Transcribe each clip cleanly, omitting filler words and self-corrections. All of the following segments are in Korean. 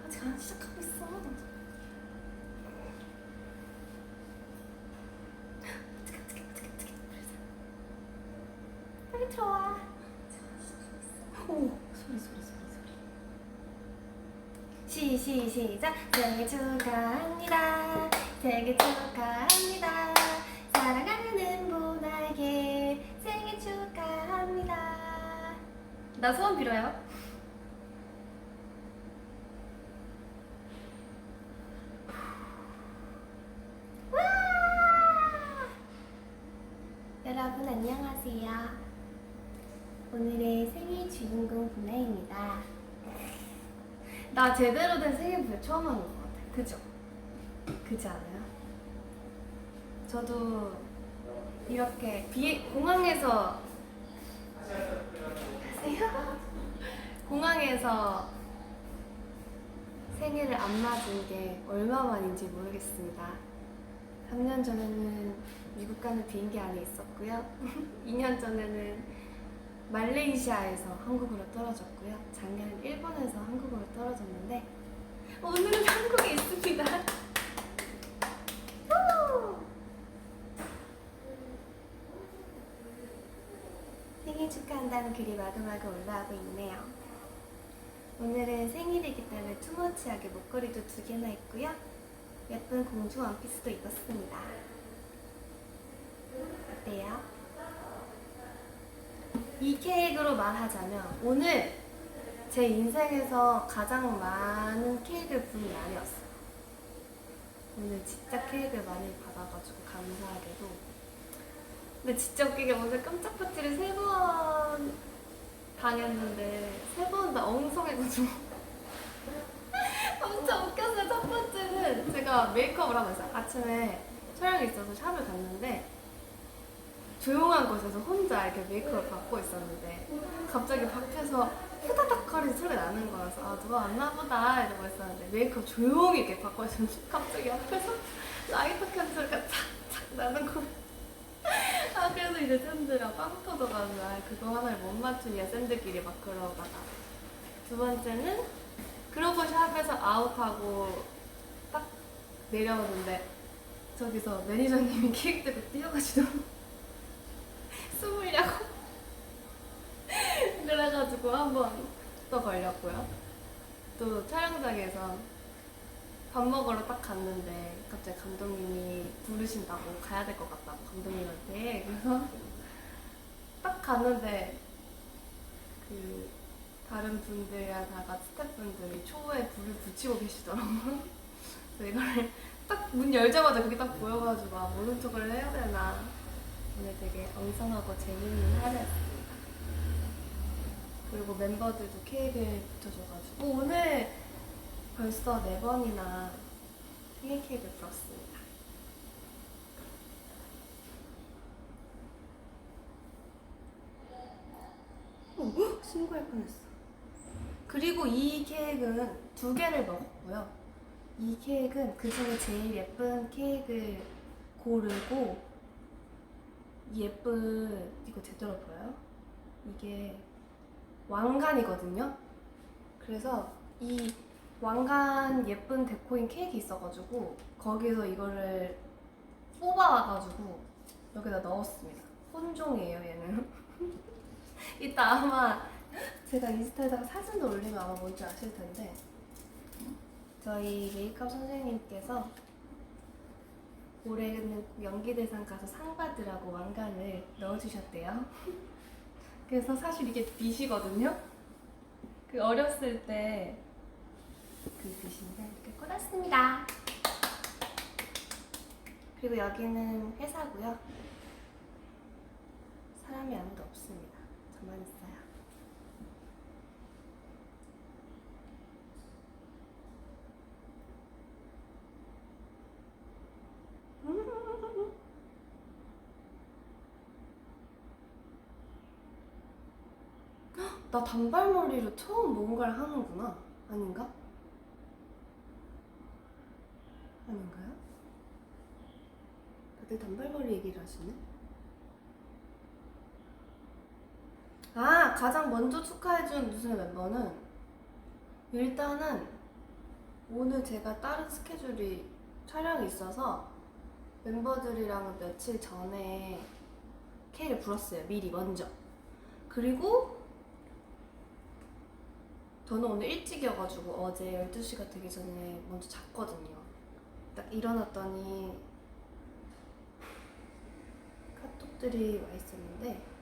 아직 안 시작하고 있어. 빨리 들어와. 오, 소리. 시작. 생일 축하합니다. 생일 축하합니다. 사랑하는 보나에게 생일 축하합니다. 나 소원 빌어요. 와! 여러분 안녕하세요. 오늘의 생일 주인공 보나입니다. 나 제대로 된 생일부에 처음 하는 것 같아. 그죠? 그지 않아요? 저도 이렇게 공항에서 하세요? 공항에서 생일을 안 맞은 게 얼마만인지 모르겠습니다. 3년 전에는 미국 가는 비행기 안에 있었고요. 2년 전에는 말레이시아에서 한국으로 떨어졌고요. 작년엔 일본에서 한국으로 떨어졌는데 오늘은 한국에 있습니다. 생일 축하한다는 글이 마구마구 올라오고 있네요. 오늘은 생일이기 때문에 투머치하게 목걸이도 2개나 있고요. 예쁜 공주 원피스도 입었습니다. 어때요? 이 케이크로 말하자면 오늘 제 인생에서 가장 많은 케이크를 부른 날이었어요. 오늘 진짜 케이크를 많이 받아가지고 감사하게도. 근데 진짜 웃기게 오늘 깜짝 파티를 3번 당했는데 3번 다 엉성해가지고 엄청 웃겼어요. 첫 번째는 제가 메이크업을 하고 있어요. 아침에 촬영이 있어서 샵을 갔는데 조용한 곳에서 혼자 이렇게 메이크업을 받고 있었는데 갑자기 밖에서 후다닥 거리는 소리가 나는 거라서 아 누가 왔나 보다 이러고 있었는데 메이크업 조용히 이렇게 받고 있었는데 갑자기 옆에서 라이터 켠 소리가 착착 나는 거예요. 아 그래서 이제 샌드랑 빵 터져가지고 아 그거 하나를 못 맞추냐 샌드끼리 막 그러다가 두 번째는 그러고 샵에서 아웃하고 딱 내려오는데 저기서 매니저님이 케이크 들고 뛰어가시더라고요. 숨으려고 그래가지고 한 번 또 걸렸고요. 또 촬영장에서 밥 먹으러 딱 갔는데 갑자기 감독님이 부르신다고 가야 될 것 같다고 감독님한테 그래서 딱 갔는데 그 다른 분들이랑 스태프분들이 초에 불을 붙이고 계시더라고요. 그래서 이거를 딱 문 열자마자 그게 딱 보여가지고 아 모른 척을 해야 되나. 오늘 되게 엉성하고 재밌는 하루였습니다. 그리고 멤버들도 케이크를 붙여줘가지고 오늘 벌써 4번이나 생일 케이크를 불었습니다. 신고할 뻔했어. 그리고 이 케이크는 2개를 먹었고요. 이 케이크는 그 중에 제일 예쁜 케이크를 고르고 예쁜 이거 제대로 보여요? 이게 왕관이거든요. 그래서 이 왕관 예쁜 데코인 케이크 있어가지고 거기서 이거를 뽑아와가지고 여기다 넣었습니다. 혼종이에요 얘는. 이따 아마 제가 인스타에다가 사진도 올리면 아마 뭔지 아실 텐데 저희 메이크업 선생님께서 올해는 연기대상 가서 상 받으라고 왕관을 넣어주셨대요. 그래서 사실 이게 빗이거든요. 그 어렸을 때 그 빗인데 이렇게 꽂았습니다. 그리고 여기는 회사고요. 사람이 아무도 없습니다. 저만 있어요. 나 단발머리로 처음 뭔가를 하는구나. 아닌가? 아닌가요? 다들 단발머리 얘기를 하시네? 아, 가장 먼저 축하해준 무슨 멤버는 일단은 오늘 제가 다른 스케줄이 촬영이 있어서 멤버들이랑 며칠 전에 K를 불었어요. 미리 먼저. 그리고 저는 오늘 일찍이어가지고 어제 12시가 되기 전에 먼저 잤거든요. 딱 일어났더니 카톡들이 와 있었는데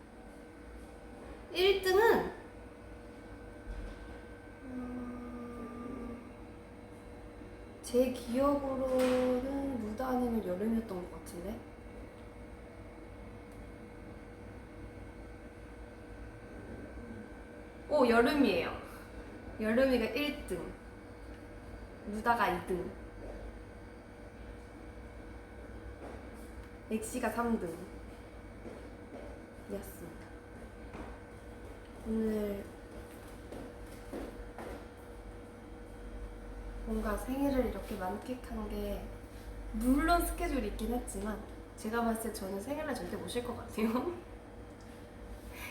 1등은 제 기억으로는 무다 아니면 여름이었던 것 같은데 오 여름이에요. 여름이가 1등 무다가 2등 엑시가 3등 이었습니다. 오늘 뭔가 생일을 이렇게 만끽한 게 물론 스케줄이 있긴 했지만 제가 봤을 때 저는 생일날 절대 못 쉴 것 같아요.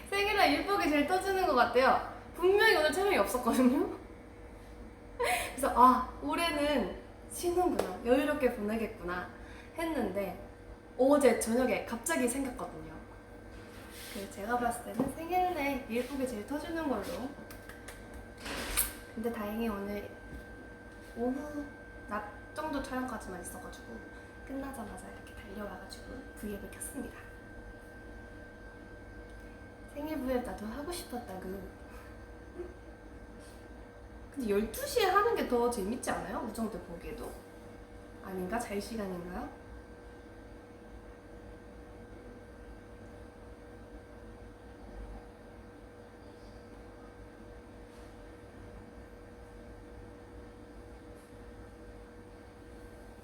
생일날 일복이 제일 터지는 것 같아요. 분명히 오늘 촬영이 없었거든요. 그래서 아 올해는 쉬는구나 여유롭게 보내겠구나 했는데 어제 저녁에 갑자기 생겼거든요. 그래서 제가 봤을 때는 생일날 일복이 제일 터지는 걸로. 근데 다행히 오늘 오후 낮 정도 촬영까지만 있어가지고 끝나자마자 이렇게 달려와가지고 브이앱을 켰습니다. 생일 브이앱 나도 하고 싶었다고. 근데 12시에 하는 게 더 재밌지 않아요? 우정들 보기에도? 아닌가? 잘 시간인가요?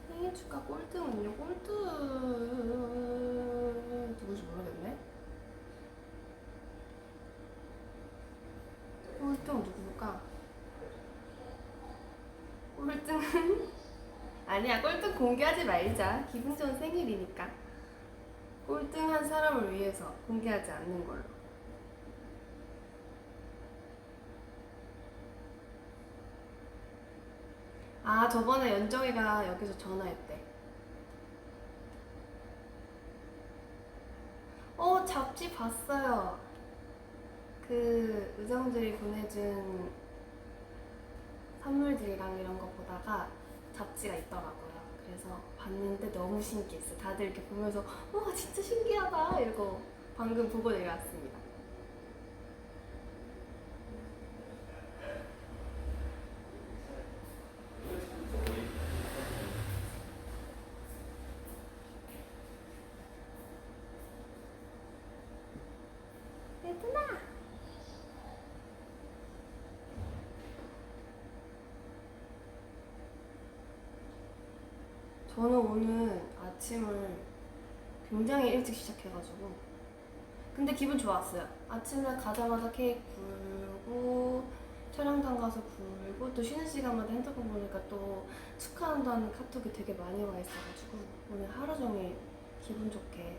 생일 축하 꼴등은요? 꼴등 누구지 모르겠네. 꼴등 누굴까? 꼴등은 아니야. 꼴등 공개하지 말자. 기분 좋은 생일이니까. 꼴등한 사람을 위해서 공개하지 않는 걸로. 아 저번에 연정이가 여기서 전화했대. 잡지 봤어요. 그 의정들이 보내준 선물들이랑 이런 거 보다가 잡지가 있더라고요. 그래서 봤는데 너무 신기했어요. 다들 이렇게 보면서 와 진짜 신기하다 이러고 방금 보고 내려왔습니다. 예쁘나? 저는 오늘 아침을 굉장히 일찍 시작해가지고 근데 기분 좋았어요. 아침에 가자마자 케이크 불고 촬영장 가서 불고 또 쉬는 시간마다 핸드폰 보니까 또 축하한다는 카톡이 되게 많이 와 있어가지고 오늘 하루 종일 기분 좋게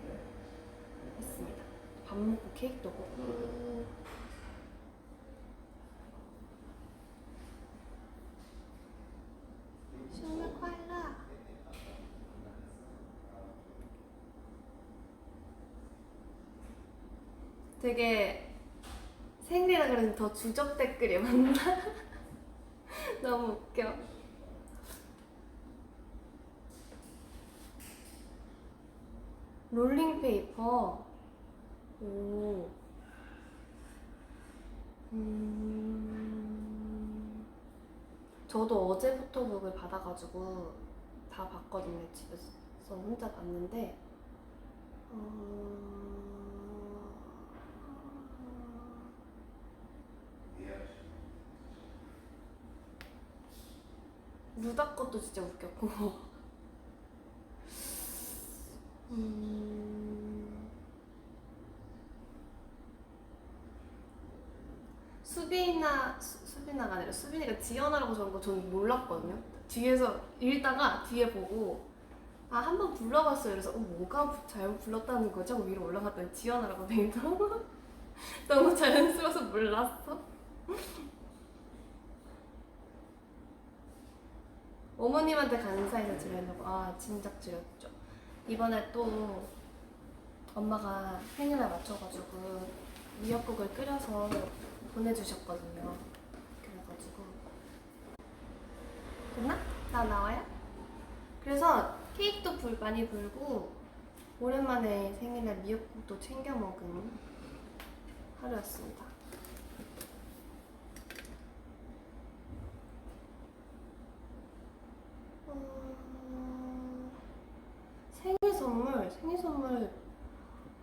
했습니다. 밥 먹고 케이크도 먹고 생일快乐 되게 생일이라 그러니 더 주접 댓글이 많나? 너무 웃겨. 롤링페이퍼. 오. 저도 어제부터 북을 받아가지고 다 봤거든요. 집에서 혼자 봤는데 루다 것도 진짜 웃겼고 수빈아가 아니라 수빈이가 지연하라고 적은 거 저는 몰랐거든요. 뒤에서 읽다가 뒤에 보고 아 한 번 불러봤어요. 그래서 뭐가 잘못 불렀다는 거죠? 위로 올라갔더니 지연하라고 돼있더라고. 너무 자연스러워서 몰랐어. 어머님한테 간사해서 드리려고. 아, 진작 드렸죠. 이번에 또 엄마가 생일날 맞춰가지고 미역국을 끓여서 보내주셨거든요. 그래가지고 됐나? 나 나와요? 그래서 케이크도 많이 불고 오랜만에 생일날 미역국도 챙겨 먹은 하루였습니다. 생일 선물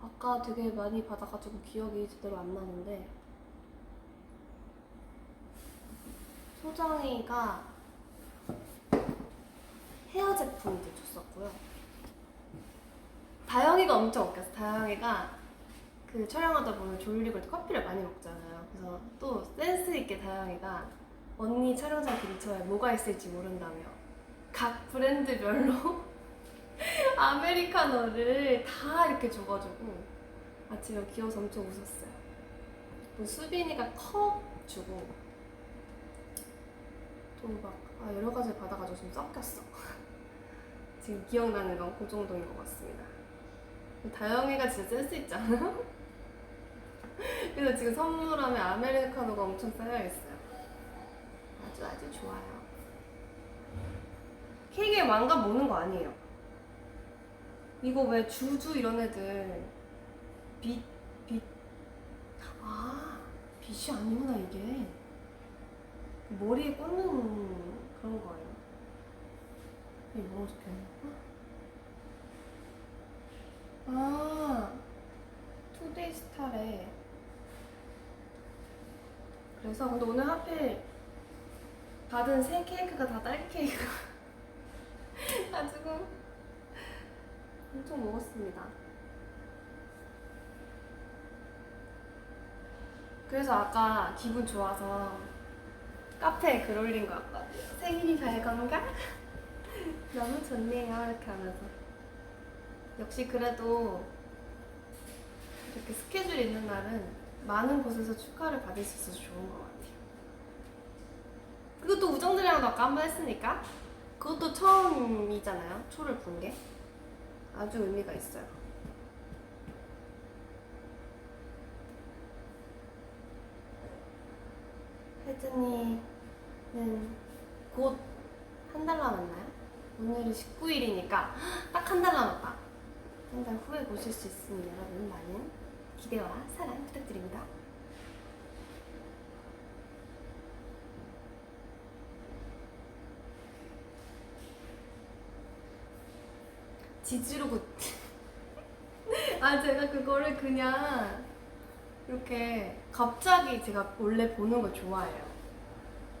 아까 되게 많이 받아가지고 기억이 제대로 안 나는데 소정이가 헤어 제품도 줬었고요. 다영이가 엄청 웃겼어. 다영이가 그 촬영하다 보면 졸리고 커피를 많이 먹잖아요. 그래서 또 센스 있게 다영이가 언니 촬영장 근처에 뭐가 있을지 모른다며 각 브랜드별로 아메리카노를 다 이렇게 줘가지고 아침에 귀여워서 엄청 웃었어요. 또 수빈이가 컵 주고 또 막 여러 가지 받아가지고 좀 섞였어. 지금 기억나는 건 그 정도인 것 같습니다. 다영이가 진짜 센스 있지 않아요? 그래서 지금 선물함에 아메리카노가 엄청 쌓여있어요. 아주 좋아요. 케이크에 왕관 먹는 거 아니에요. 이거 왜 주주 이런 애들 빛 빛이 아니구나 이게. 머리에 꽂는 그런 거예요. 이게 뭐가 적혀있나? 투데이 스타래. 그래서 근데 오늘 하필 받은 새 케이크가 다 딸기 케이크 가지고 엄청 먹었습니다. 그래서 아까 기분 좋아서 카페에 글 올린 거 같거든요. 생일이 밝은가? 너무 좋네요 이렇게 하면서. 역시 그래도 이렇게 스케줄 있는 날은 많은 곳에서 축하를 받을 수 있어서 좋은 것 같아요. 그것도 우정들이랑도 아까 한번 했으니까 그것도 처음이잖아요. 초를 분 게. 아주 의미가 있어요. 혜진이는 곧 한 달 남았나요? 오늘이 19일이니까 딱 한 달 남았다. 한 달 후에 보실 수 있으니 여러분 많은 기대와 사랑 부탁드립니다. 지지로 제가 그거를 그냥 이렇게 갑자기 제가 원래 보는 걸 좋아해요.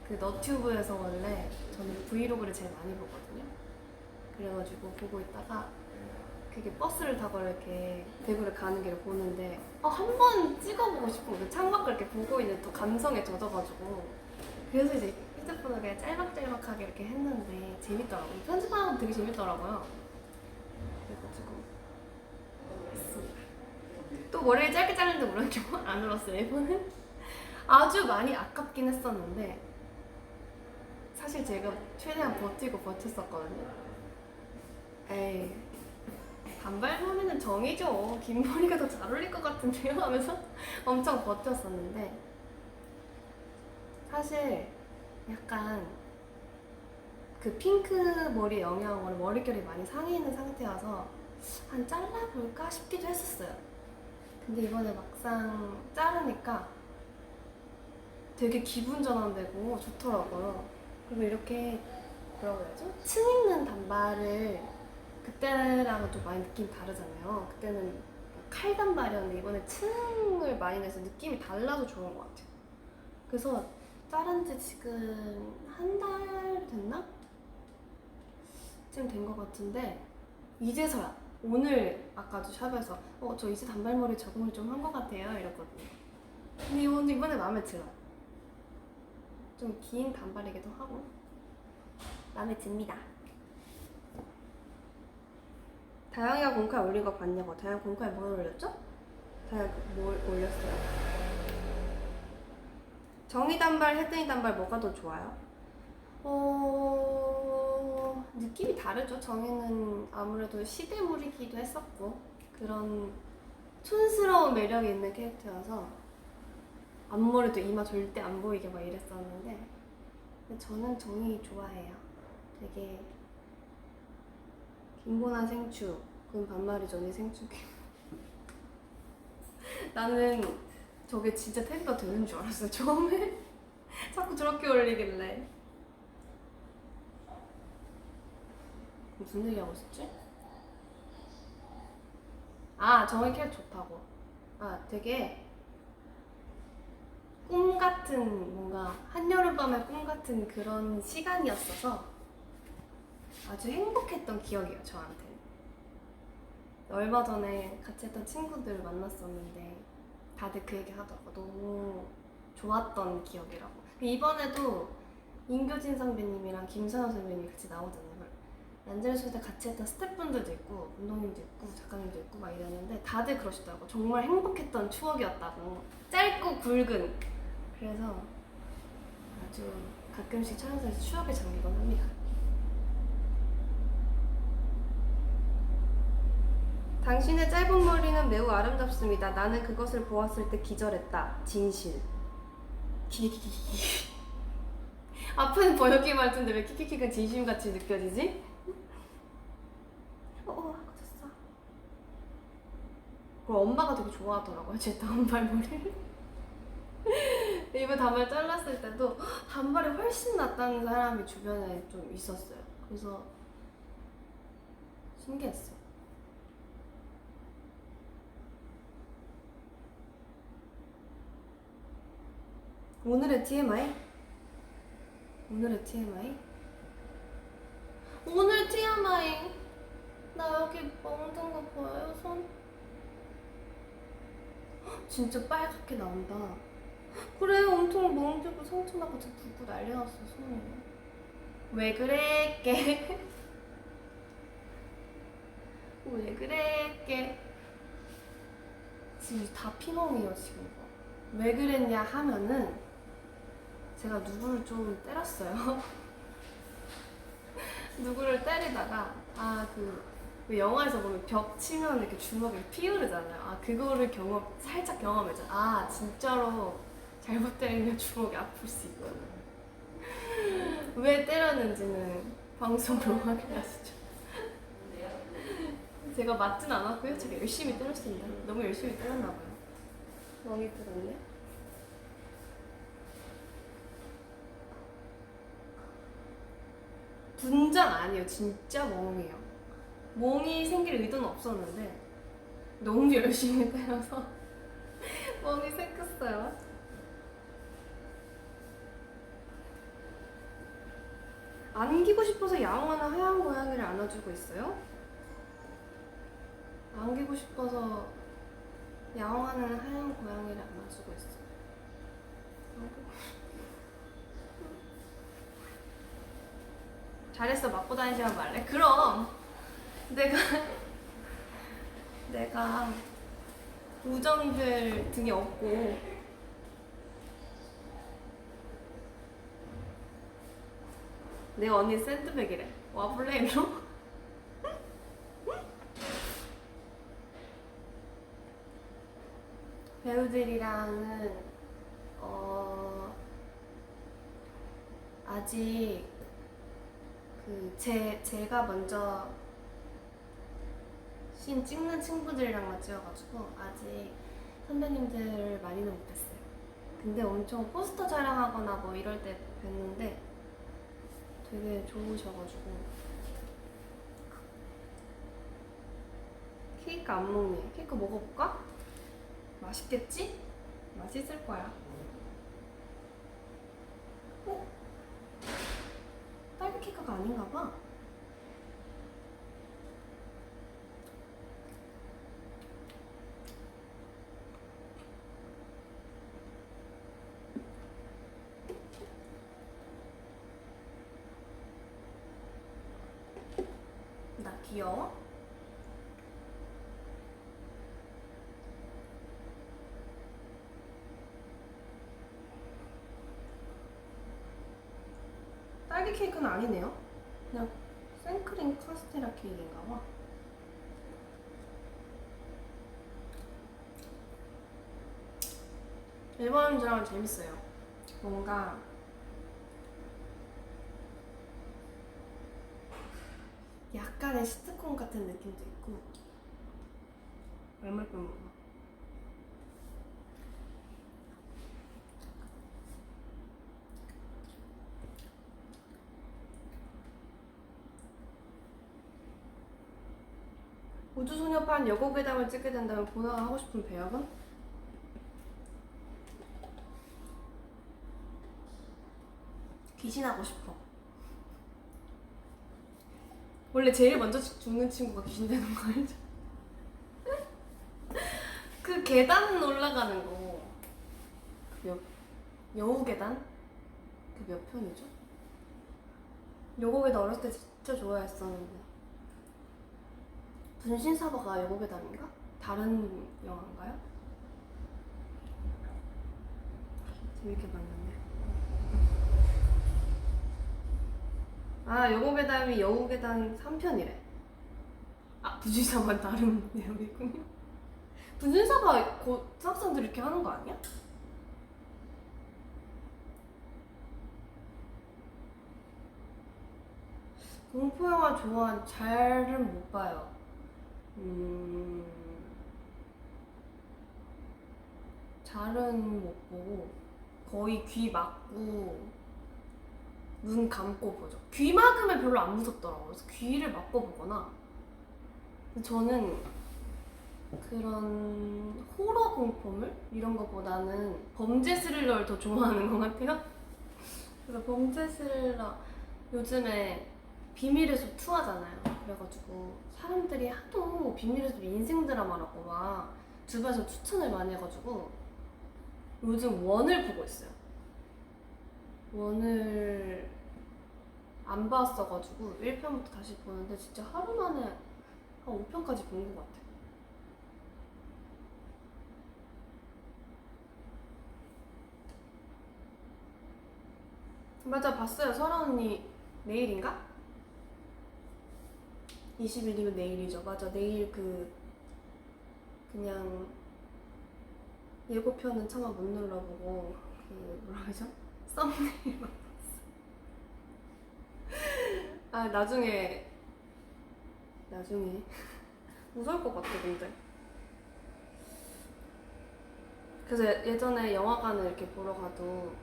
그 너튜브에서 원래 저는 브이로그를 제일 많이 보거든요. 그래가지고 보고 있다가 그게 버스를 타고 이렇게 대구를 가는 길을 보는데 한 번 찍어보고 싶은 그 창밖을 이렇게 보고 있는 또 감성에 젖어가지고 그래서 이제 휴대폰을 그냥 짤막짤막하게 이렇게 했는데 재밌더라고요. 편집하는 거 되게 재밌더라고요. 그래가지고 했습니다. 또 머리를 짧게 자르는데 물론 안 울었어요. 이번엔 아주 많이 아깝긴 했었는데 사실 제가 최대한 버텼었거든요. 에이, 단발머리는 정이죠. 긴 머리가 더 잘 어울릴 것 같은데요? 하면서 엄청 버텼었는데 사실 약간 그 핑크 머리 영향으로 머릿결이 많이 상해 있는 상태여서 한 잘라볼까 싶기도 했었어요. 근데 이번에 막상 자르니까 되게 기분 전환되고 좋더라고요. 그리고 이렇게 뭐라고 해야죠? 층 있는 단발을 그때랑은 좀 많이 느낌이 다르잖아요. 그때는 칼 단발이었는데 이번에 층을 많이 내서 느낌이 달라서 좋은 것 같아요. 그래서 자른 지 지금 한 달 됐나? 쯤 된 것 같은데 이제서야 오늘 아까도 샵에서 저 이제 단발머리 적응을 좀 한 것 같아요 이랬거든요. 근데 이번에 마음에 들어요. 좀 긴 단발이기도 하고 마음에 듭니다. 다영이가 공카에 올린 거 봤냐고. 다영 공카에 뭘 올렸죠? 제가 뭘 올렸어요? 정의 단발, 혜진이 단발 뭐가 더 좋아요? 느낌이 다르죠. 정의는 아무래도 시대물이기도 했었고 그런 촌스러운 매력이 있는 캐릭터여서 앞머리도 이마 절대 안 보이게 막 이랬었는데 근데 저는 정의 좋아해요. 되게 김보나 생추 그건 반말이죠. 언니 생추 나는 저게 진짜 테디가 되는 줄 알았어요. 처음에 자꾸 저렇게 올리길래 무슨 얘기하고 있었지? 아 정의 캐릭터 좋다고. 아 되게 꿈 같은 뭔가 한여름밤의 꿈 같은 그런 시간이었어서 아주 행복했던 기억이에요 저한테. 얼마 전에 같이 했던 친구들 만났었는데 다들 그 얘기 하더라고. 너무 좋았던 기억이라고. 이번에도 임교진 선배님이랑 김선호 선배님이 같이 나오잖아요. 란제르소대 같이 했던 스태프분들도 있고 감독님도 있고 작가님도 있고 막 이랬는데 다들 그러시더라고. 정말 행복했던 추억이었다고. 짧고 굵은. 그래서 아주 가끔씩 촬영장에서 추억에 잠기곤 합니다. 당신의 짧은 머리는 매우 아름답습니다. 나는 그것을 보았을 때 기절했다. 진실. 키키키키. 앞에는 번역기 말투인데 왜 키키키가 진심같이 느껴지지? 아까졌어. 그리고 엄마가 되게 좋아하더라고요. 제 단발머리를. 이번 단발 잘랐을 때도 단발이 훨씬 낫다는 사람이 주변에 좀 있었어요. 그래서 신기했어. 오늘의 TMI? 오늘의 TMI? 오늘 TMI 나 여기 멍든 거 보여요? 손? 진짜 빨갛게 나온다. 그래 엄청 멍들고 상처나고 진짜 붓고 난리 났어 손이. 왜 그래 깨? 왜 그래 깨? 지금 다 피멍이에요 지금. 왜 그랬냐 하면은 제가 누구를 좀 때렸어요. 누구를 때리다가 그 영화에서 보면 벽 치면 이렇게 주먹이 피우르잖아요. 그거를 살짝 경험했잖아. 진짜로 잘못 때리면 주먹이 아플 수 있구나. 왜 때렸는지는 방송으로 확인하시죠. 제가 맞진 않았고요. 제가 열심히 때렸습니다. 너무 열심히 때렸나봐요. 멍이 들었네. 분장 아니에요. 진짜 멍이에요. 멍이 생길 의도는 없었는데 너무 열심히 때려서 멍이 생겼어요. 안기고 싶어서 야옹하는 하얀 고양이를 안아주고 있어요? 안기고 싶어서 야옹하는 하얀 고양이를 안아주고 있어요. 잘했어. 맞고 다니지 말래? 그럼 내가 우정들 등에 업고 내가 언니 샌드백이래. 와볼래 일로? 배우들이랑은 아직 제가 먼저 씬 찍는 친구들이랑만 찍어가지고 아직 선배님들을 많이는 못했어요. 근데 엄청 포스터 촬영하거나 뭐 이럴 때 뵀는데 되게 좋으셔가지고. 케이크 안 먹네. 케이크 먹어볼까? 맛있겠지? 맛있을 거야. 딸기 케이크가 아닌가 봐. 나 귀여워? 딸기 케이크는 아니네요. 그냥 생크림 카스테라 케이크인가 봐. 일본 드라마 재밌어요. 뭔가 약간의 시트콤 같은 느낌도 있고. 얼마큼 먹어? 우주소녀판 여고괴담을 찍게 된다면 보나가 하고 싶은 배역은? 귀신하고 싶어. 원래 제일 먼저 죽는 친구가 귀신 되는 거 알죠? 그 계단 올라가는 거. 그 여우 계단? 그 몇 편이죠? 여고 계단 어렸을 때 진짜 좋아했었는데. 분신사바가 여고 계단인가? 다른 영화인가요? 재밌게 봤는데. 아, 여고괴담이 여우괴담 3편이래. 아, 분신사바는 다른 내용이군요. 분신사바 고등학생들 이렇게 하는 거 아니야? 공포영화 잘은 못 봐요. 잘은 못 보고 거의 귀 막고 눈 감고 보죠. 귀 막으면 별로 안 무섭더라고요. 그래서 귀를 막고 보거나. 저는 그런 호러 공포물 이런 거보다는 범죄 스릴러를 더 좋아하는 것 같아요. 그래서 범죄 스릴러 요즘에 비밀의 숲 2 하잖아요. 그래가지고 사람들이 하도 비밀의 숲 인생 드라마라고 막 주변에서 추천을 많이 해가지고 요즘 원을 보고 있어요. 원을 안 봤어가지고 1편부터 다시 보는데 진짜 하루 만에 한 5편까지 본 것 같아요. 맞아, 봤어요. 설아 언니 내일인가? 20일이면 내일이죠. 맞아, 내일 그냥 예고편은 차마 못 눌러보고 뭐라 하죠? 썸네일만 봤어. 아, 나중에 무서울 것 같아. 근데 그래서 예전에 영화관을 이렇게 보러 가도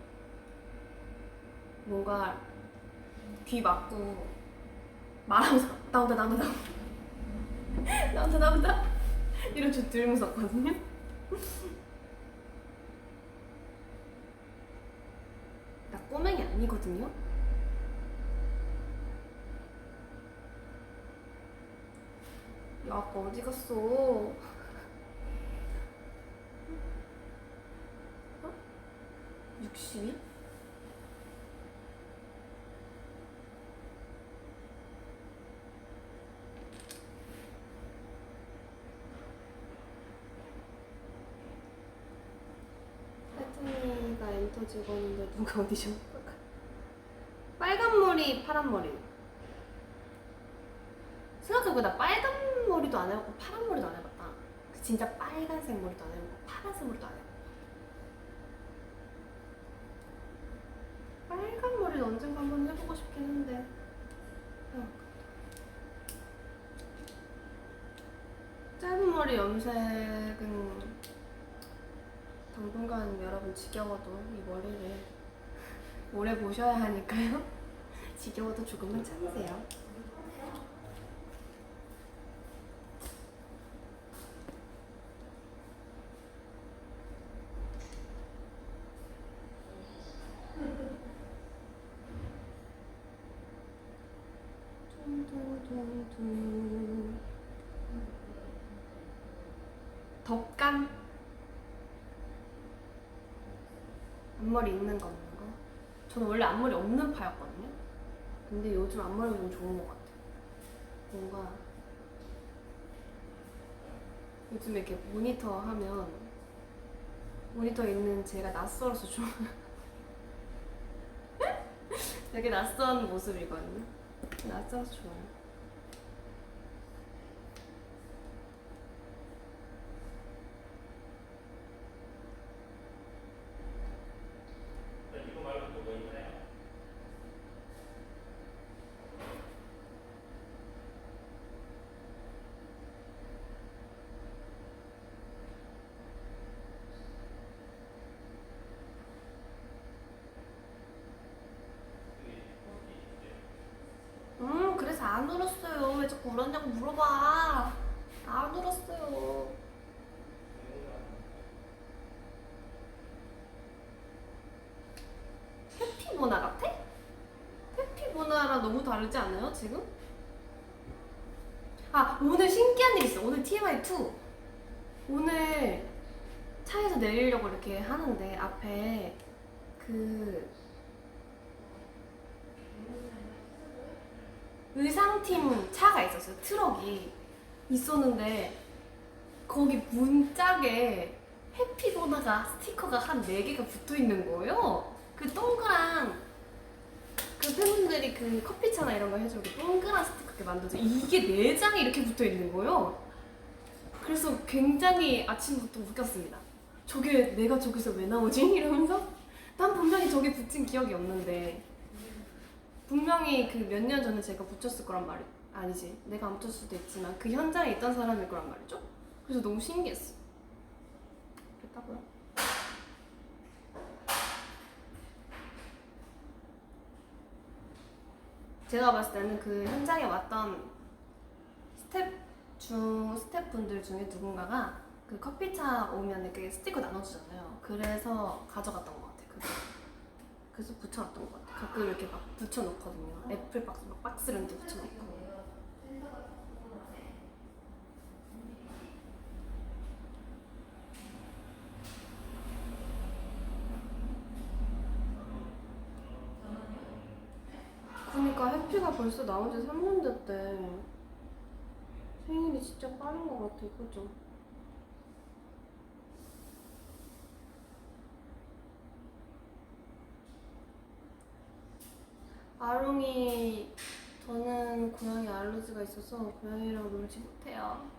뭔가 귀 막고 말하면서 나온다 이런 줄 들 무섭거든요. 나 꼬맹이 아니거든요. 야, 아까 어디 갔어? 60일? 혜진이가 엔터 직원인데 누가 오디션 볼까? 빨간 머리, 파란 머리. 생각해보니까 나 빨간 머리도 안 해봤고 파란 머리도 안 해봤다. 진짜 빨간색 머리도 안 해봤고 파란색 머리도 안 해봤고. 빨간 머리도 언젠가 한번 해보고 싶긴 한데. 짧은 머리 염색은 당분간 여러분 지겨워도 이 머리를 오래 보셔야 하니까요. 지겨워도 조금만 참으세요. 덕감? 앞머리 있는 거 없는 거? 저는 원래 앞머리 없는 파였거든요. 근데 요즘 앞머리가 좀 좋은 것 같아요. 뭔가 요즘에 이렇게 모니터 하면 모니터에 있는 제가 낯설어서 좀 되게 낯선 모습이거든요. 낯선서 좋아요. 이거 말고 또 뭐 있나요? 그래서 안 울었어요. 왜 자꾸 울었냐고 물어봐. 안 울었어요. 해피모나 같아? 해피모나랑 너무 다르지 않아요, 지금? 아, 오늘 신기한 일 있어. 오늘 TMI2. 오늘 차에서 내리려고 이렇게 하는데 앞에 그 의상팀 차가 있었어요. 트럭이 있었는데 거기 문짝에 해피보나가 스티커가 한 4개가 붙어 있는 거예요. 그 동그란 그 팬분들이 그 커피차나 이런 거 해주고 동그란 스티커 이렇게 만들어서 이게 4장이 이렇게 붙어 있는 거예요. 그래서 굉장히 아침부터 웃겼습니다. 저게 내가 저기서 왜 나오지? 이러면서 난 분명히 저게 붙인 기억이 없는데 분명히 그 몇 년 전에 제가 붙였을 거란 말이 아니지 내가 안 붙였을 수도 있지만 그 현장에 있던 사람일 거란 말이죠. 그래서 너무 신기했어. 그랬다고요? 제가 봤을 때는 그 현장에 왔던 스태프분들 중에 누군가가 그 커피차 오면 이렇게 스티커 나눠주잖아요. 그래서 가져갔던 것 같아. 그래서 붙여놨던 것 같아. 가끔 이렇게 막 붙여놓거든요. 애플 박스, 막 박스를 이렇게 붙여놓고. 그러니까 해피가 벌써 나온 지 3년 됐대. 생일이 진짜 빠른 것 같아, 그죠? 아롱이, 저는 고양이 알러지가 있어서 고양이랑 놀지 못해요.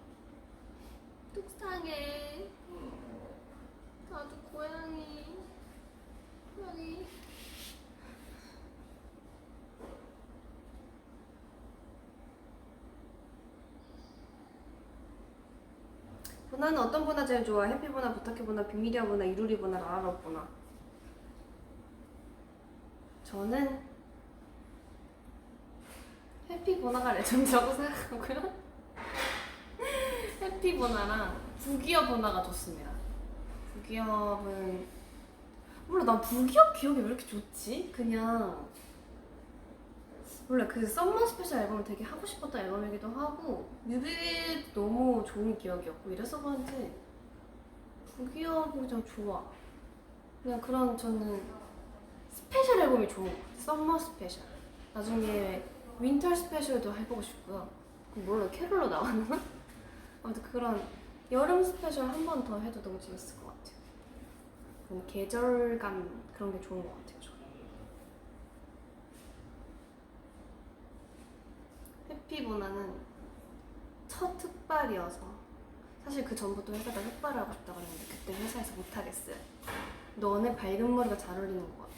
속상해. 나도 고양이. 보나는 어떤 보나 제일 좋아? 해피보나, 부탁해보나, 빅미디어보나, 이루리보나, 라라라보나. 저는 해피보나가 레전드라고 생각하고요. 해피보나랑 부기어보나가 좋습니다. 부기업은 몰라, 난 부기업 기억이 왜 이렇게 좋지? 그냥 몰라, 그 썸머 스페셜 앨범을 되게 하고 싶었던 앨범이기도 하고 뮤비도 너무 좋은 기억이었고 이래서 그런지 부기업이 그냥 좋아. 그냥 그런 저는 스페셜 앨범이 좋은 것 같아. 썸머 스페셜. 나중에 윈터 스페셜도 해보고 싶고요. 몰라, 캐롤로 나왔나? 아무튼 그런 여름 스페셜 한 번 더 해도 너무 재밌을 것 같아요. 그런 계절감 그런 게 좋은 것 같아요. 저는. 해피보나는 첫 흑발이어서 사실 그 전부터 회사가 흑발을 하고 싶다고 했는데 그때 회사에서 못하겠어요. 너네 밝은 머리가 잘 어울리는 것 같아.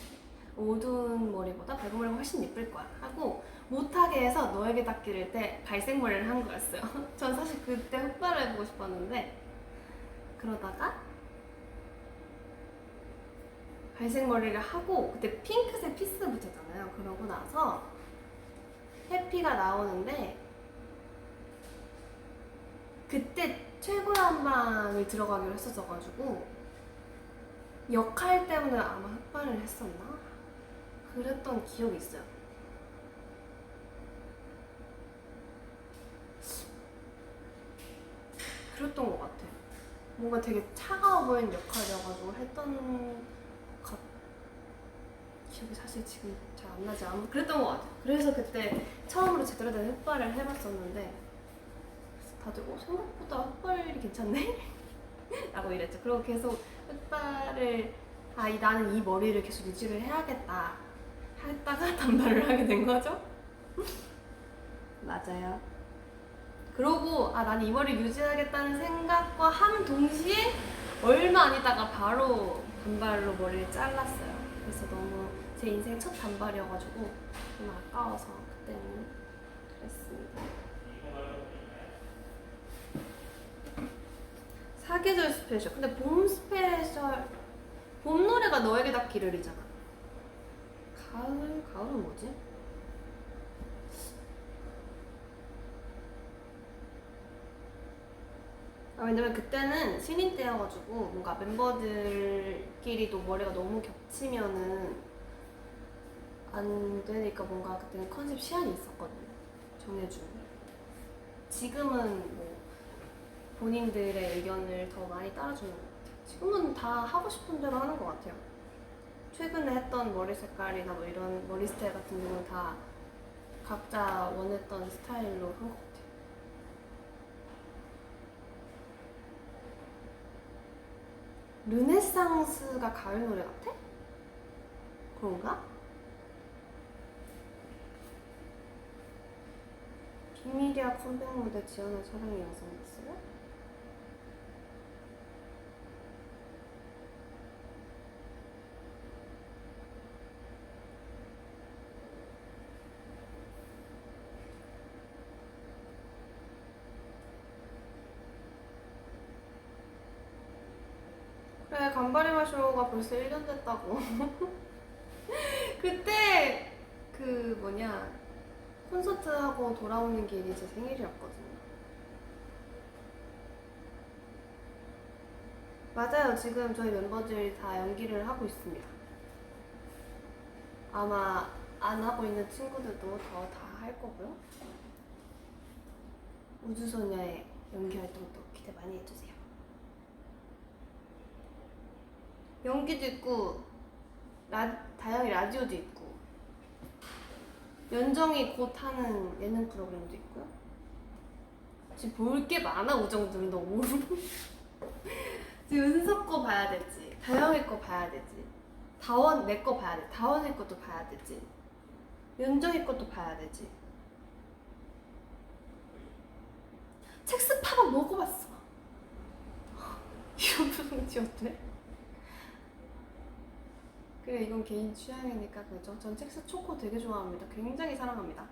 어두운 머리보다 밝은 머리가 훨씬 예쁠 거야 하고 못하게 해서 너에게 닿기를 때 갈색 머리를 한 거였어요. 전 사실 그때 흑발을 해보고 싶었는데 그러다가 갈색 머리를 하고 그때 핑크색 피스 붙였잖아요. 그러고 나서 해피가 나오는데 그때 최고의 한방을 들어가기로 했었어가지고 역할 때문에 아마 흑발을 했었나? 그랬던 기억이 있어요. 그랬던 것 같아. 뭔가 되게 차가워 보이는 역할이어가지고 했던 기억이 사실 지금 잘 안 나지 않아. 그랬던 것 같아요. 그래서 그때 처음으로 제대로 된 흑발을 해봤었는데 다들 생각보다 흑발이 괜찮네? 라고 이랬죠. 그리고 계속 흑발을 나는 이 머리를 계속 유지를 해야겠다 했다가 단발을 하게 된 거죠? 맞아요. 그러고 난 이 머리 유지하겠다는 생각과 한 동시에 얼마 안 있다가 바로 단발로 머리를 잘랐어요. 그래서 너무 제 인생 첫 단발이어가지고 너무 아까워서 그때는 그랬습니다. 사계절 스페셜. 근데 봄 스페셜, 봄 노래가 너에게 닿기를이잖아. 가을은 뭐지? 왜냐면 그때는 신인 때여가지고 뭔가 멤버들끼리도 머리가 너무 겹치면은 안 되니까 뭔가 그때는 컨셉 시안이 있었거든요. 정해주는. 지금은 뭐 본인들의 의견을 더 많이 따라주는 것 같아요. 지금은 다 하고 싶은 대로 하는 것 같아요. 최근에 했던 머리 색깔이나 뭐 이런 머리 스타일 같은 경우는 다 각자 원했던 스타일로 한 것 같아요. 르네상스가 가을 노래 같아? 그런가? 비밀이야 컴백 무대 지연의 사랑의 영상 있어요? 그래, 간바리마 쇼가 벌써 1년 됐다고. 그때 그 콘서트 하고 돌아오는 길이 제 생일이었거든요. 맞아요. 지금 저희 멤버들이 다 연기를 하고 있습니다. 아마 안 하고 있는 친구들도 더 다 할 거고요. 우주소녀의 연기 활동도 기대 많이 해주세요. 연기도 있고 다영이 라디오도 있고 연정이 곧 하는 예능 프로그램도 있고요. 지금 볼 게 많아. 우정들은 너무 지금 은석 거 봐야 되지, 다영이 거 봐야 되지, 다원 내 거 봐야 돼, 다원이 것도 봐야 되지, 연정이 것도 봐야 되지. 첵스파만 먹어봤어. 이런 표정 지었대? 그래, 이건 개인 취향이니까 그죠. 전 첵스 초코 되게 좋아합니다. 굉장히 사랑합니다.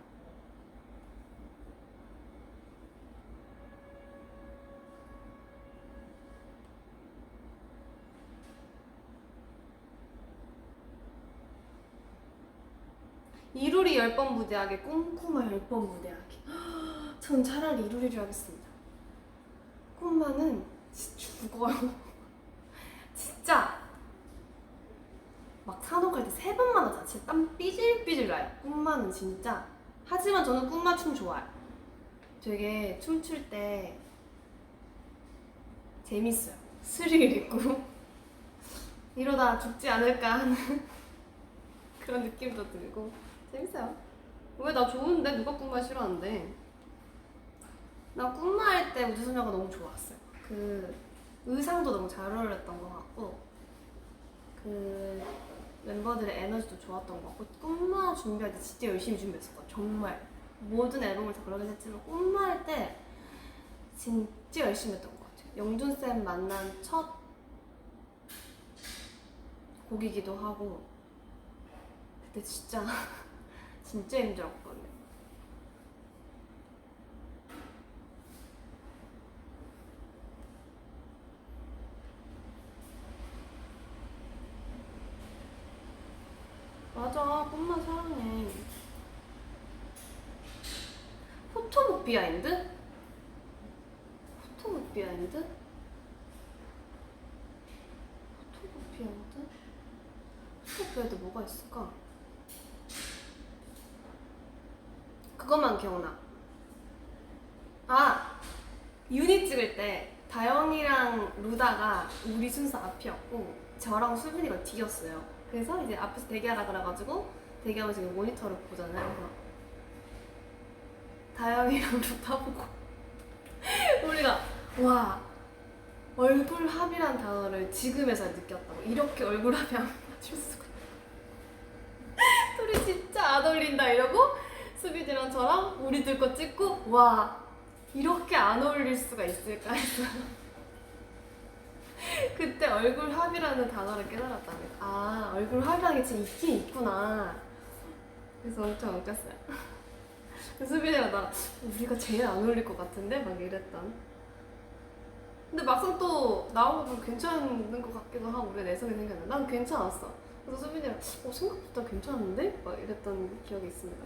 이루리 10번 무대하기, 꿈꾸마 10번 무대하기. 전 차라리 이루리를 하겠습니다. 꿈마는 진짜 죽어요. 진짜 막 산옥 갈 때 3번만 하자. 진짜 땀 삐질삐질 나요. 꿈마는 진짜. 하지만 저는 꿈마 춤 좋아요. 되게 춤출 때 재밌어요. 스릴 있고 이러다 죽지 않을까 하는 그런 느낌도 들고 재밌어요. 왜 나 좋은데 누가 꿈마 싫어하는데? 나 꿈마 할 때 우주소녀가 너무 좋았어요. 그 의상도 너무 잘 어울렸던 것 같고 그 멤버들의 에너지도 좋았던 것 같고 꿈마 준비할 때 진짜 열심히 준비했었거든요. 정말 모든 앨범을 다 그러긴 했지만 꿈마 할 때 진짜 열심히 했던 것 같아요. 영준쌤 만난 첫 곡이기도 하고 그때 진짜 진짜 힘들었거든요. 맞아, 꿈만 사랑해. 포토북 비하인드? 포토북 비하인드? 포토북 비하인드? 포토북 비하인드 뭐가 있을까? 그것만 기억나. 유닛 찍을 때 다영이랑 루다가 우리 순서 앞이었고 저랑 수빈이가 뒤였어요. 그래서 이제 앞에서 대기하라 그래가지고 대기하면서 모니터를 보잖아요. 그래서 다영이랑 루다 보고 우리가 와, 얼굴 합이란 단어를 지금에서 느꼈다고. 이렇게 얼굴 합이 안 맞출 수가 둘이 어울린다 이러고 수빈이랑 저랑 우리들 거 찍고 와 이렇게 안 어울릴 수가 있을까 했어. 그때 얼굴 합이라는 단어를 깨달았답니다. 아 얼굴 합이라는 게 진짜 있긴 있구나. 그래서 엄청 웃겼어요. 수빈이랑 나 우리가 제일 안 어울릴 것 같은데? 막 이랬던. 근데 막상 또 나오고 괜찮은 것 같기도 하고 우리가 내성이 생겼는데 난 괜찮았어. 그래서 수빈이랑 생각보다 괜찮은데? 막 이랬던 기억이 있습니다.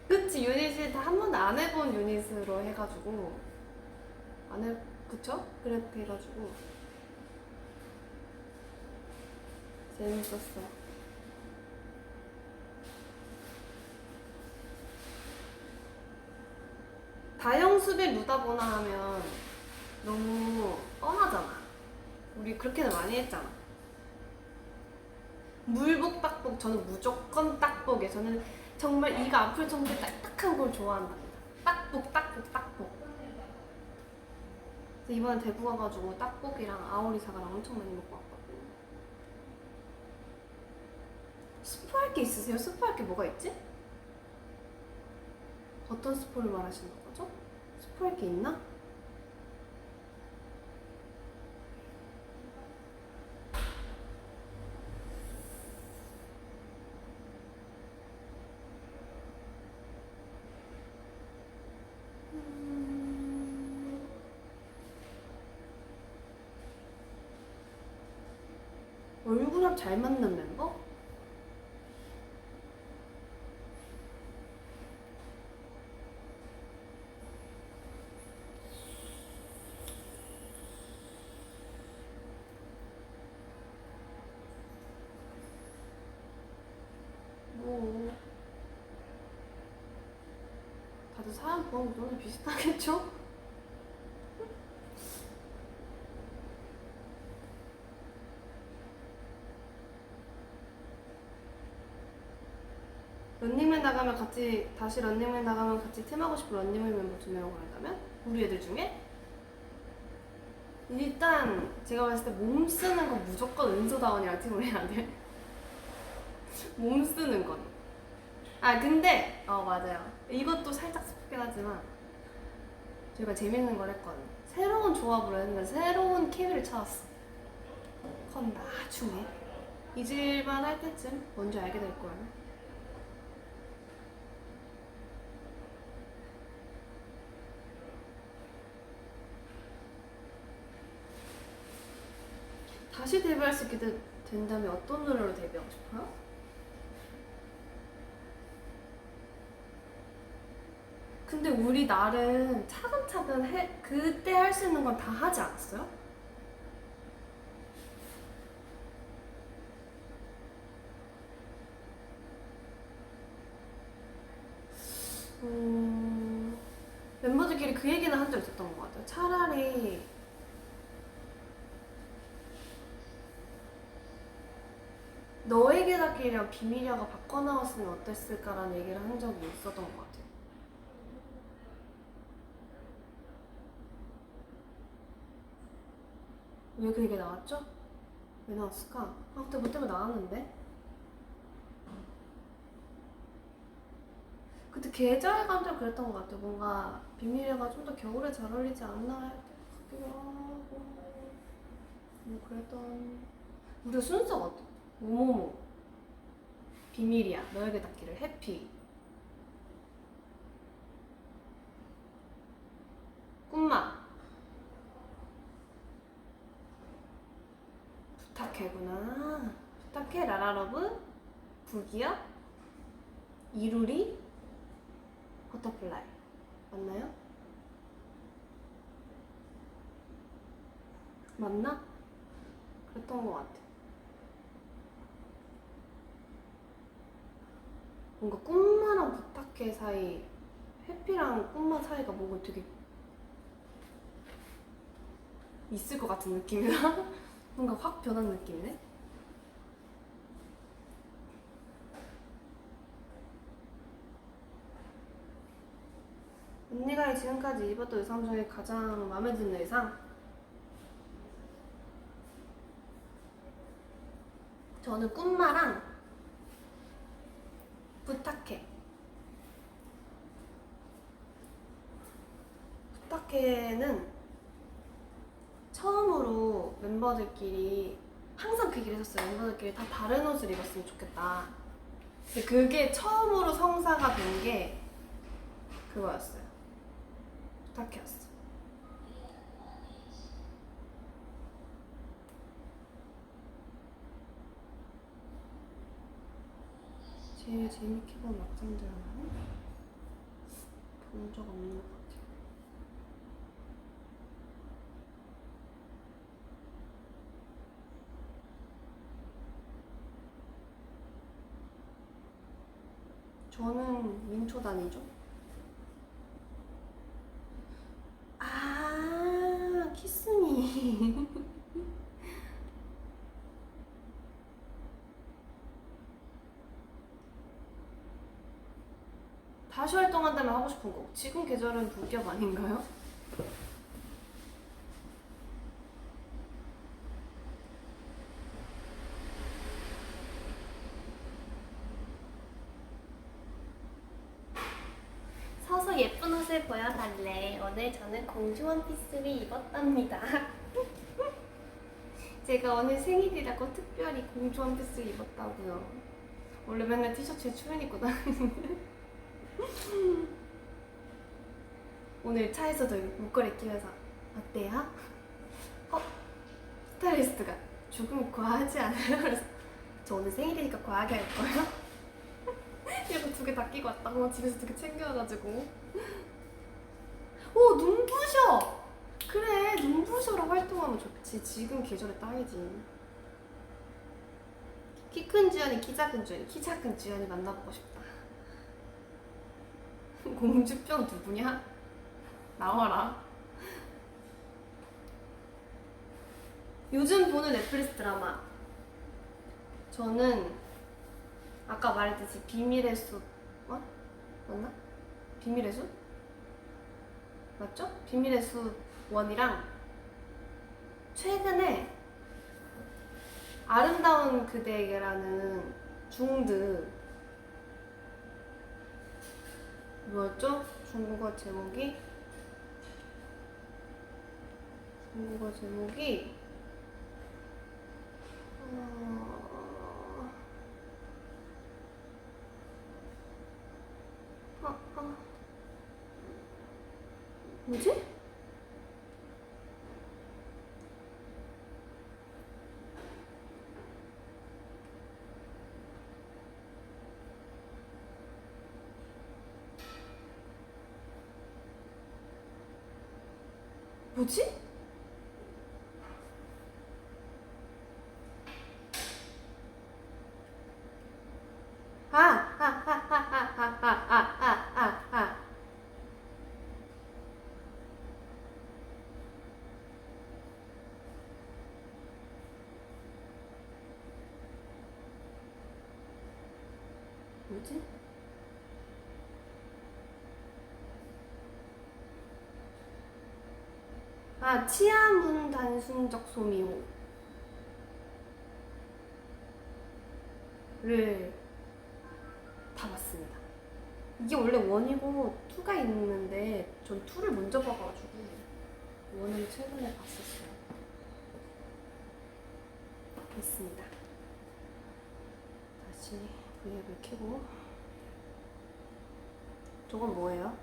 그치 유닛이 다 한 번도 안 해본 유닛으로 해가지고 그쵸? 그렇게 해가지고 재밌었어요. 다영, 수빈, 루다보나 하면 너무 뻔하잖아. 우리 그렇게는 많이 했잖아. 물복, 딱복, 저는 무조건 딱복이에요. 저는 정말 이가 아플 정도의 딱딱한 걸 좋아한답니다. 딱복, 딱복, 딱복. 이번에 대구 가가지고 딱복이랑 아오리 사과랑 엄청 많이 먹고 왔거든요. 스포할 게 있으세요? 스포할 게 뭐가 있지? 어떤 스포를 말하시는 거죠? 스포할 게 있나? 얼굴합 잘 맞는 멤버? 뭐 다들 사람 보는 눈이 비슷하겠죠? 런닝맨 나가면 같이 다시 런닝맨 나가면 같이 팀하고 싶은 런닝맨 멤버 2명을 한다면? 우리 애들 중에? 일단 제가 봤을 때 몸 쓰는 거 무조건 은소다원이랑 팀을 해야 돼. 몸 쓰는 건. 아 근데 맞아요. 이것도 살짝 스포긴 하지만 저희가 재밌는 걸 했거든요. 새로운 조합으로 했는데 새로운 케미를 찾았어. 그건 나중에 잊을만 할 때쯤 뭔지 알게 될 거예요. 다시 데뷔할 수 있게 된다면 어떤 노래로 데뷔하고 싶어요? 근데 우리 나름 차근차근 그때 할 수 있는 건 다 하지 않았어요? 멤버들끼리 그 얘기는 한 적 있었던 것 같아요. 차라리 너에게 닿기랑 비밀이야가 바꿔 나왔으면 어땠을까라는 얘기를 한 적이 있었던 것 같아요. 왜 그 얘기 나왔죠? 왜 나왔을까? 그때 뭐 때문에 나왔는데? 그때 계절 감정 그랬던 것 같아요. 뭔가 비밀이야가 좀 더 겨울에 잘 어울리지 않나 할 때 같기도 하고 뭐 그랬던 우리 순서가 어때? 뭐뭐뭐 비밀이야 너에게 닿기를 해피 꿈마 부탁해구나 부탁해 라라러브 불기야 이루리 버터플라이 맞나요? 맞나? 그랬던 것 같아. 뭔가 꿈마랑 부탁해 사이 해피랑 꿈마 사이가 뭔가 되게 있을 것 같은 느낌이라 뭔가 확 변한 느낌이네. 언니가 지금까지 입었던 의상 중에 가장 마음에 드는 의상? 저는 꿈마랑 부탁해. 부탁해는 처음으로 멤버들끼리 항상 그 얘기를 했었어요. 멤버들끼리 다 다른 옷을 입었으면 좋겠다. 근데 그게 처음으로 성사가 된 게 그거였어요. 부탁해였어. 제일 재밌게 본 막장 드라마는 본 적 없는 것 같아요. 저는 민초단이죠. 아, 키스미. 다시 활동한다면 하고 싶은 곡. 지금 계절은 불겹 아닌가요? 서서 예쁜 옷을 보여달래. 오늘 저는 공주 원피스를 입었답니다. 제가 오늘 생일이라고 특별히 공주 원피스를 입었다고요. 원래 맨날 티셔츠에 추리닝 입고 다니는데 오늘 차에서도 목걸이 끼면서 어때요? 스타일리스트가 조금 과하지 않아요? 그래서 저 오늘 생일이니까 과하게 할 거예요? 이러고 두 개 다 끼고 왔다고 집에서 두 개 챙겨와가지고 오, 눈부셔! 그래, 눈부셔로 활동하면 좋지. 지금 계절에 딱이지. 키 큰 주연이, 키 작은 주연이, 키 작은 주연이 만나보고 싶다. 공주병 누구냐? 나와라. 요즘 보는 넷플릭스 드라마. 저는 아까 말했듯이 비밀의 숲, 맞나? 비밀의 숲? 맞죠? 비밀의 숲 1이랑 최근에 아름다운 그대에게라는 중드, 뭐였죠? 중국어 제목이 뭐지? 뭐지? 뭐지? 치아문 단순적 소미호를 다 봤습니다. 이게 원래 1이고 2가 있는데 전 2를 먼저 봐가지고 1을 최근에 봤었어요. 됐습니다. 다시 V앱을 켜고. 저건 뭐예요?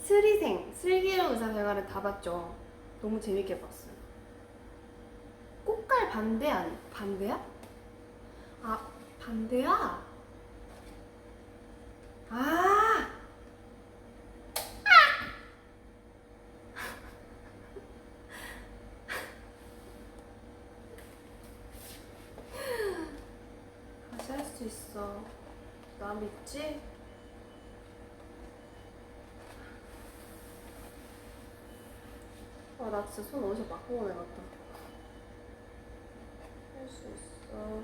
스리생, 슬기로운 의사생활을 다 봤죠. 너무 재밌게 봤어요. 꽃갈 반대야? 아, 반대야? 아! 다시 할 수 있어. 나 믿지? 나 진짜 손 어디서 맞고 오네 같다. 할 수 있어.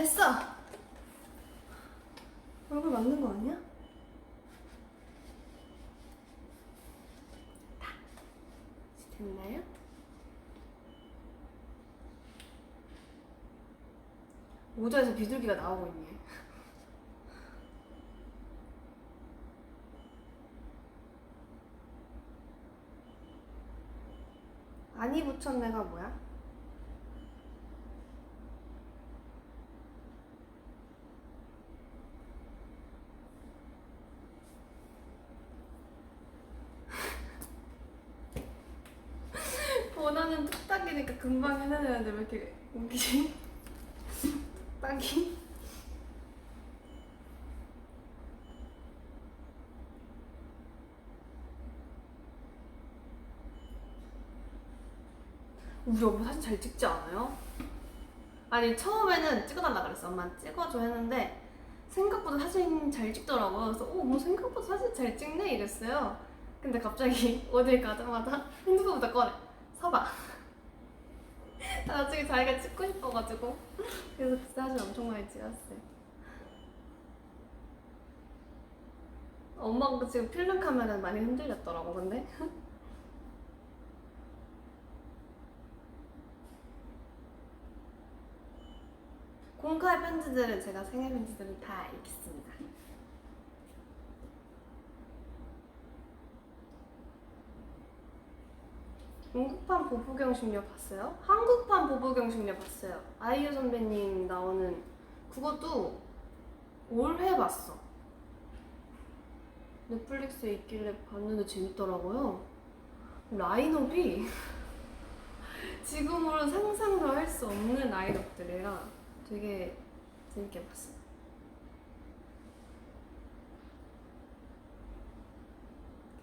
됐어. 얼굴 맞는 거 아니야? 다 됐나요? 모자에서 비둘기가 나오고 있네. 아니 붙였네가 뭐야? 원하는 뚝딱이니까 금방 해내는데 왜 이렇게 웃기지? 뚝딱이? 우리 엄마 사진 잘 찍지 않아요? 아니 처음에는 찍어달라 그랬어. 엄마 찍어줘 했는데 생각보다 사진 잘 찍더라고요. 그래서 뭐 생각보다 사진 잘 찍네 이랬어요. 근데 갑자기 어딜 가자마자 핸드폰부터 꺼내. 서봐. 나중에 자기가 찍고 싶어가지고 그래서 그 사진 엄청 많이 찍었어요. 엄마가 지금 필름 카메라 많이 흔들렸더라고 근데. 공카의 편지들은 제가 생일 편지들은 다 읽겠습니다. 중국판 보부경심녀 봤어요? 한국판 보부경심녀 봤어요. 아이유 선배님 나오는 그것도 올해 봤어. 넷플릭스에 있길래 봤는데 재밌더라고요. 라인업이 지금으로는 상상도 할 수 없는 라인업들이라 되게 재밌게 봤어요.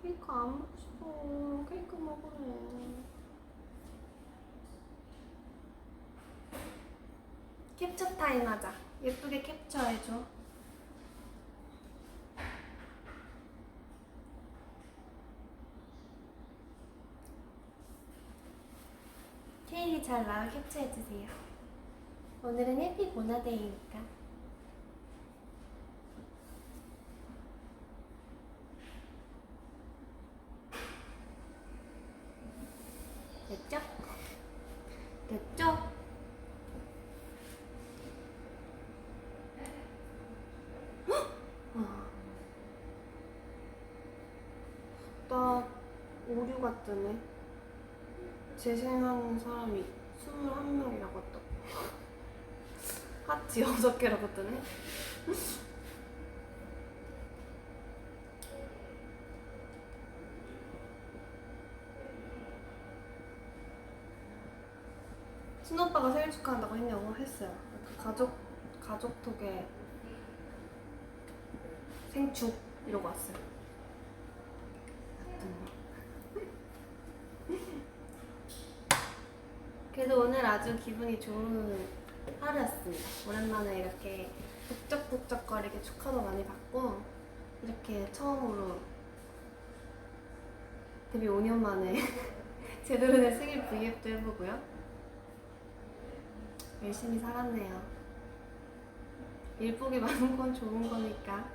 케이크 안 먹고 싶어. 케이크 먹으래. 캡처 타임 하자. 예쁘게 캡처해줘. 케이크 잘 나와 캡처해주세요. 오늘은 해피 보나데이니까. 됐죠? 됐죠? 나 오류가 뜨네. 재생하는 사람이 21명이라고 떴. 하트 6개라고 뜨네. 친오빠가 생일 축하한다고 했냐고 했어요. 가족톡에 생축 이러고 왔어요. 그래도 오늘 아주 기분이 좋은 하루였습니다. 오랜만에 이렇게 북적북적거리게 축하도 많이 받고 이렇게 처음으로 데뷔 5년 만에 제대로 된 생일 브이앱도 해보고요. 열심히 살았네요. 일복이 많은 건 좋은 거니까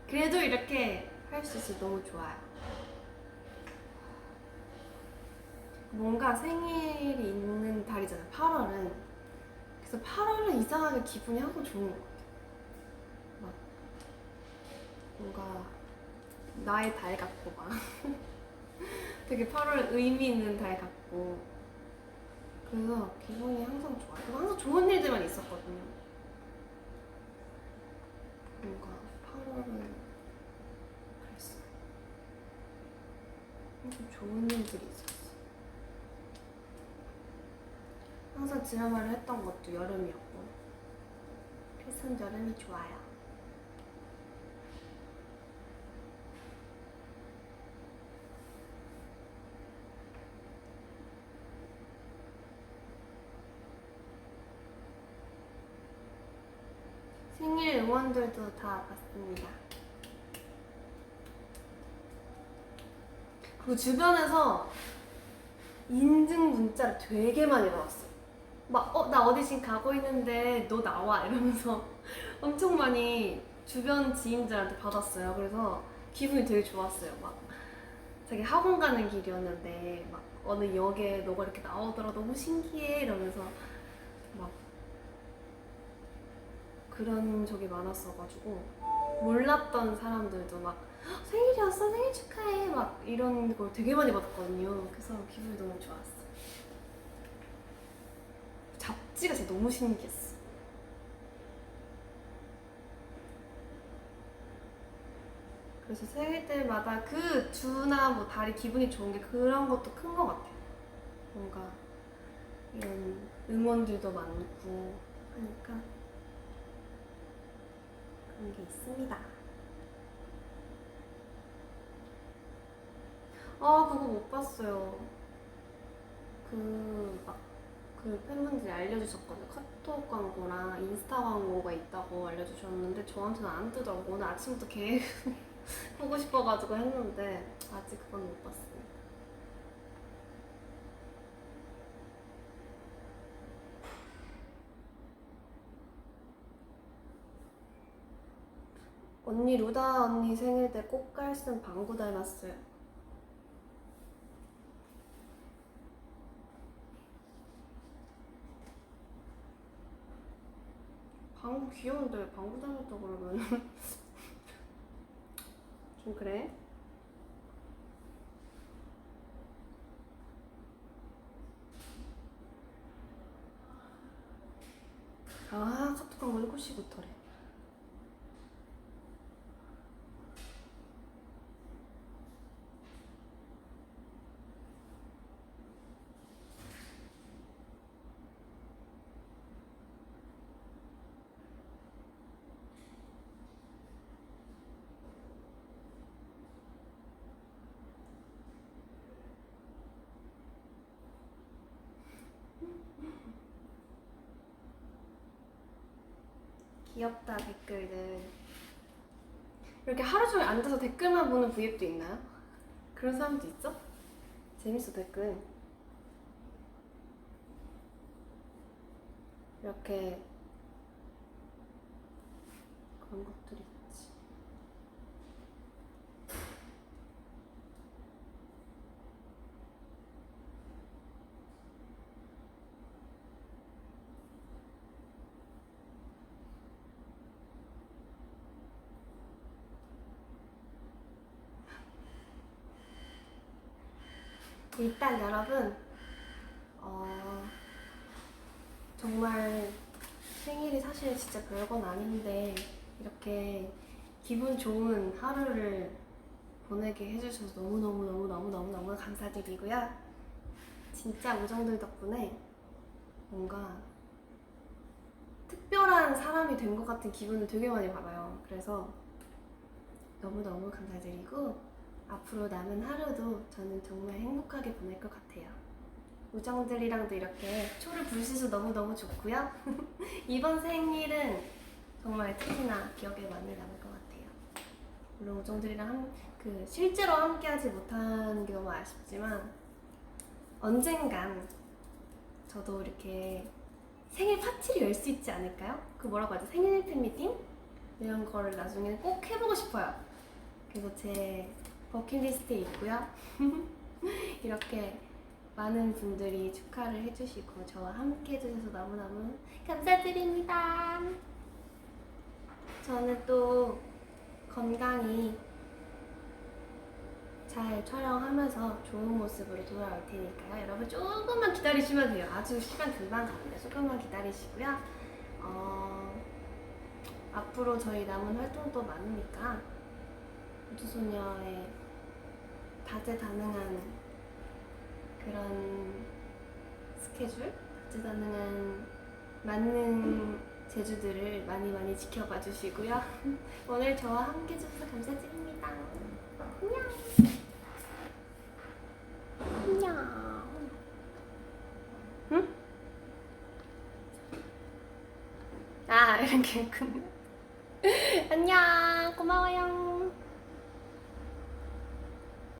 그래도 이렇게 할 수 있어서 너무 좋아요. 뭔가 생일이 있는 달이잖아요. 8월은. 그래서 8월은 이상하게 기분이 항상 좋은 것 같아요. 막 뭔가 나의 달 같고 막 되게 8월 의미 있는 달 같고 그래서 기분이 항상 좋아요. 그리고 항상 좋은 일들만 있었거든요. 뭔가 8월은 그랬어요. 항상 좋은 일들이 있었어요. 항상 지난번에 했던 것도 여름이었고 그래서 여름이 좋아요. 생일 응원들도 다 봤습니다. 그리고 주변에서 인증 문자를 되게 많이 받았어요. 막 나 어디 지금 가고 있는데 너 나와 이러면서 엄청 많이 주변 지인들한테 받았어요. 그래서 기분이 되게 좋았어요. 막 자기 학원 가는 길이었는데 막 어느 역에 너가 이렇게 나오더라 너무 신기해 이러면서 막 그런 적이 많았어가지고 몰랐던 사람들도 막 생일이었어 생일 축하해 막 이런 걸 되게 많이 받았거든요. 그래서 기분이 너무 좋았어. 잡지가 진짜 너무 신기했어. 그래서 생일 때마다 그 주나 뭐 달이 기분이 좋은 게 그런 것도 큰 것 같아요. 뭔가 이런 응원들도 많고 하니까 그런 게 있습니다. 아 그거 못 봤어요. 그 팬분들이 알려주셨거든요. 카톡 광고랑 인스타 광고가 있다고 알려주셨는데 저한테는 안 뜨더라고. 오늘 아침부터 계속 보고 싶어가지고 했는데 아직 그건 못 봤습니다. 언니 루다 언니 생일 때 꽃갈 쓴 방구 닮았어요. 방구 귀여운데 왜 방구 닮았다 그러면 좀 그래? 아 카톡 광고 7시부터래. 귀엽다 댓글들. 이렇게 하루 종일 앉아서 댓글만 보는 V앱도 있나요? 그런 사람도 있어? 재밌어 댓글. 이렇게 그런 것들이 있지. 일단 여러분 정말 생일이 사실 진짜 별건 아닌데 이렇게 기분 좋은 하루를 보내게 해주셔서 너무너무 감사드리고요. 진짜 우정들 덕분에 뭔가 특별한 사람이 된 것 같은 기분을 되게 많이 받아요. 그래서 너무너무 감사드리고 앞으로 남은 하루도 저는 정말 행복하게 보낼 것 같아요. 우정들이랑도 이렇게 초를 불 수 있어서 너무너무 좋고요. 이번 생일은 정말 특히나 기억에 많이 남을 것 같아요. 물론 우정들이랑 실제로 함께하지 못한 게 너무 아쉽지만 언젠간 저도 이렇게 생일 파티를 열 수 있지 않을까요? 그 뭐라고 하죠? 생일 팬미팅? 이런 거를 나중에 꼭 해보고 싶어요. 그리고 제 버킷리스트에 있고요. 이렇게 많은 분들이 축하를 해주시고 저와 함께 해주셔서 너무너무 감사드립니다. 저는 또 건강히 잘 촬영하면서 좋은 모습으로 돌아올 테니까요. 여러분 조금만 기다리시면 돼요. 아주 시간 금방 갑니다. 조금만 기다리시고요. 앞으로 저희 남은 활동도 많으니까 우주소녀의 다재다능한 그런 스케줄, 다재다능한 많은 제주들을 많이 지켜봐 주시고요. 오늘 저와 함께 해주셔서 감사드립니다. 안녕. 안녕. 응? 아 이렇게 했군요. 안녕. 고마워요.